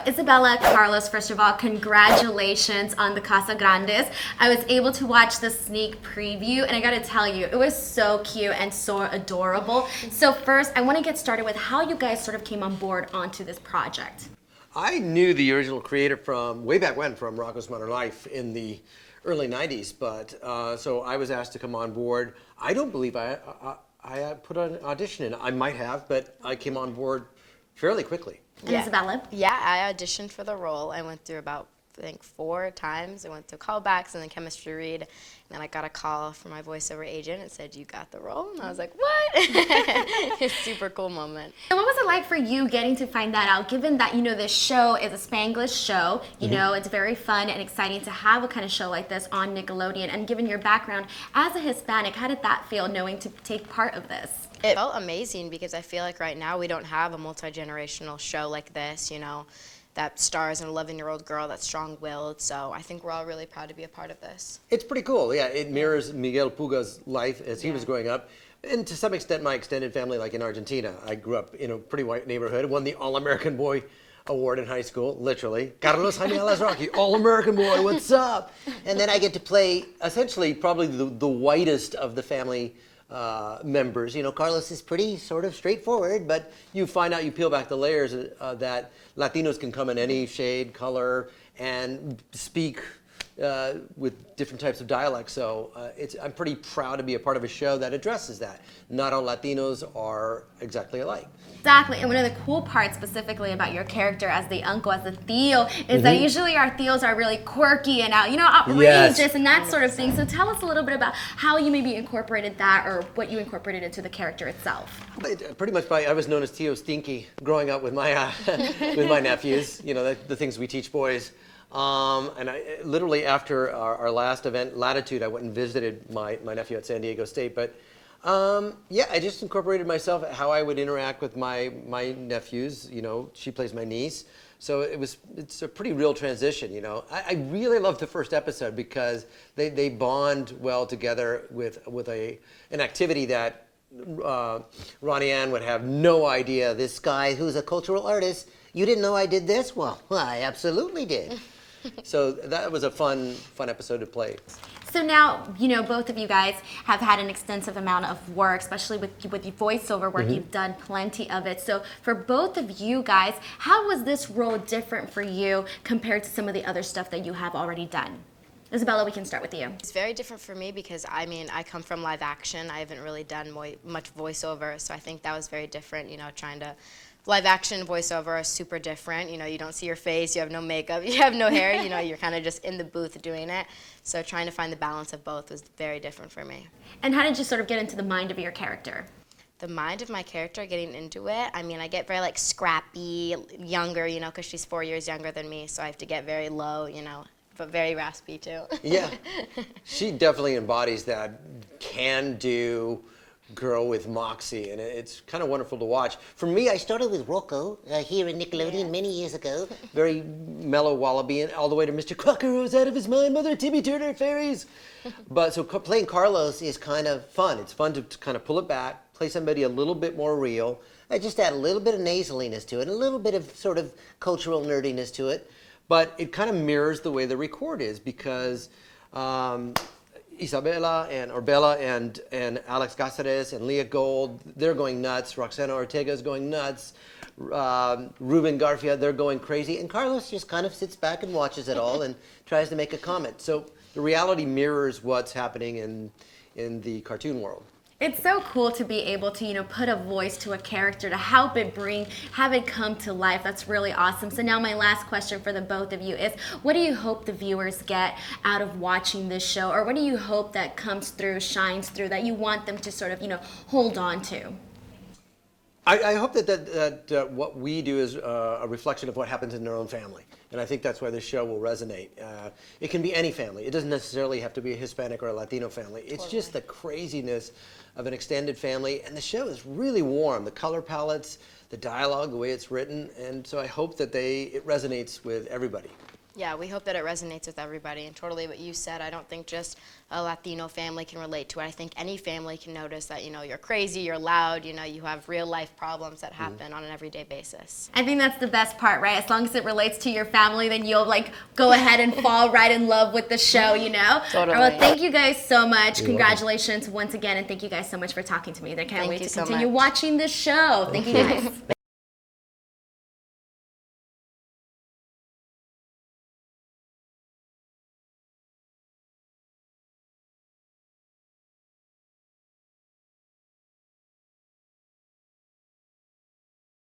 Izabella, Carlos, first of all, congratulations on the Casagrandes. I was able to watch the sneak preview, and I gotta tell you, it was so cute and so adorable. So first, I wanna get started with how you guys sort of came on board onto this project. I knew the original creator from way back when, from Rocko's Modern Life in the early 90s, but so I was asked to come on board. I don't believe I put an audition in. I might have, but I came on board fairly quickly. And Izabella? Yeah, I auditioned for the role. I went through about, I think, 4 times. I went through callbacks and then chemistry read. And then I got a call from my voiceover agent and said, "You got the role." And I was like, what? It's a super cool moment. So what was it like for you getting to find that out, given that, you know, this show is a Spanglish show, you know, it's very fun and exciting to have a kind of show like this on Nickelodeon, and given your background as a Hispanic, how did that feel knowing to take part of this? It felt amazing because I feel like right now we don't have a multi-generational show like this, you know, that stars an 11-year-old girl that's strong-willed. So I think we're all really proud to be a part of this. It's pretty cool. Yeah, it mirrors Miguel Puga's life as he was growing up. And to some extent, my extended family, like in Argentina. I grew up in a pretty white neighborhood, won the All-American Boy Award in high school, literally. Carlos Jaime Alazraqui, All-American Boy, what's up? And then I get to play essentially probably the whitest of the family members. You know, Carlos is pretty sort of straightforward, but you find out, you peel back the layers that Latinos can come in any shade, color, and speak with different types of dialects. So I'm pretty proud to be a part of a show that addresses that. Not all Latinos are exactly alike. Exactly, and one of the cool parts specifically about your character as the uncle, as the tío, is that usually our tíos are really quirky and you know, outrageous and that sort of thing. So tell us a little bit about how you maybe incorporated that, or what you incorporated into the character itself. Pretty much, I was known as Tío Stinky growing up with my with my nephews. You know, the things we teach boys. And I literally after our last event, Latitude, I went and visited my nephew at San Diego State. But yeah, I just incorporated myself, how I would interact with my nephews. You know, she plays my niece. So it's a pretty real transition, you know. I really loved the first episode because they bond well together with an activity that Ronnie Anne would have no idea. This guy who's a cultural artist, you didn't know I did this? Well, I absolutely did. So that was a fun episode to play. So now, you know, both of you guys have had an extensive amount of work, especially with your voiceover work. You've done plenty of it. So for both of you guys, how was this role different for you compared to some of the other stuff that you have already done? Izabella, we can start with you. It's very different for me because, I mean, I come from live action. I haven't really done much voiceover, so I think that was very different, you know, trying to... Live action and voiceover are super different. You know, you don't see your face, you have no makeup, you have no hair, you know, you're kind of just in the booth doing it. So trying to find the balance of both was very different for me. And how did you sort of get into the mind of your character? The mind of my character, getting into it, I mean, I get very, like, scrappy, younger, you know, because she's 4 years younger than me, so I have to get very low, you know, but very raspy, too. Yeah, she definitely embodies that can-do girl with moxie, and it's kind of wonderful to watch. For me, I started with Rocco here in Nickelodeon many years ago. Very mellow wallaby, and all the way to Mr. Crocker, who's out of his mind, Mother Timmy Turner fairies. But so playing Carlos is kind of fun. It's fun to kind of pull it back, play somebody a little bit more real. I just add a little bit of nasaliness to it, a little bit of sort of cultural nerdiness to it. But it kind of mirrors the way the record is, because Izabella and Orbella and Alex Cáceres and Leah Gold, they're going nuts. Roxana Ortega is going nuts. Ruben Garfia, they're going crazy. And Carlos just kind of sits back and watches it all and tries to make a comment. So the reality mirrors what's happening in the cartoon world. It's so cool to be able to, you know, put a voice to a character to help it have it come to life. That's really awesome. So now my last question for the both of you is, what do you hope the viewers get out of watching this show? Or what do you hope that comes through, shines through, that you want them to sort of, you know, hold on to? I hope that what we do is a reflection of what happens in their own family. And I think that's why this show will resonate. It can be any family. It doesn't necessarily have to be a Hispanic or a Latino family. It's just the craziness of an extended family. And the show is really warm. The color palettes, the dialogue, the way it's written. And so I hope that it resonates with everybody. Yeah, we hope that it resonates with everybody. And totally what you said, I don't think just a Latino family can relate to it. I think any family can notice that, you're crazy, you're loud, you have real life problems that happen on an everyday basis. I think that's the best part, right? As long as it relates to your family, then you'll go ahead and fall right in love with the show, Totally. All right, well, thank you guys so much. Congratulations once again, and thank you guys so much for talking to me. I can't wait to continue watching this show. Thank you guys.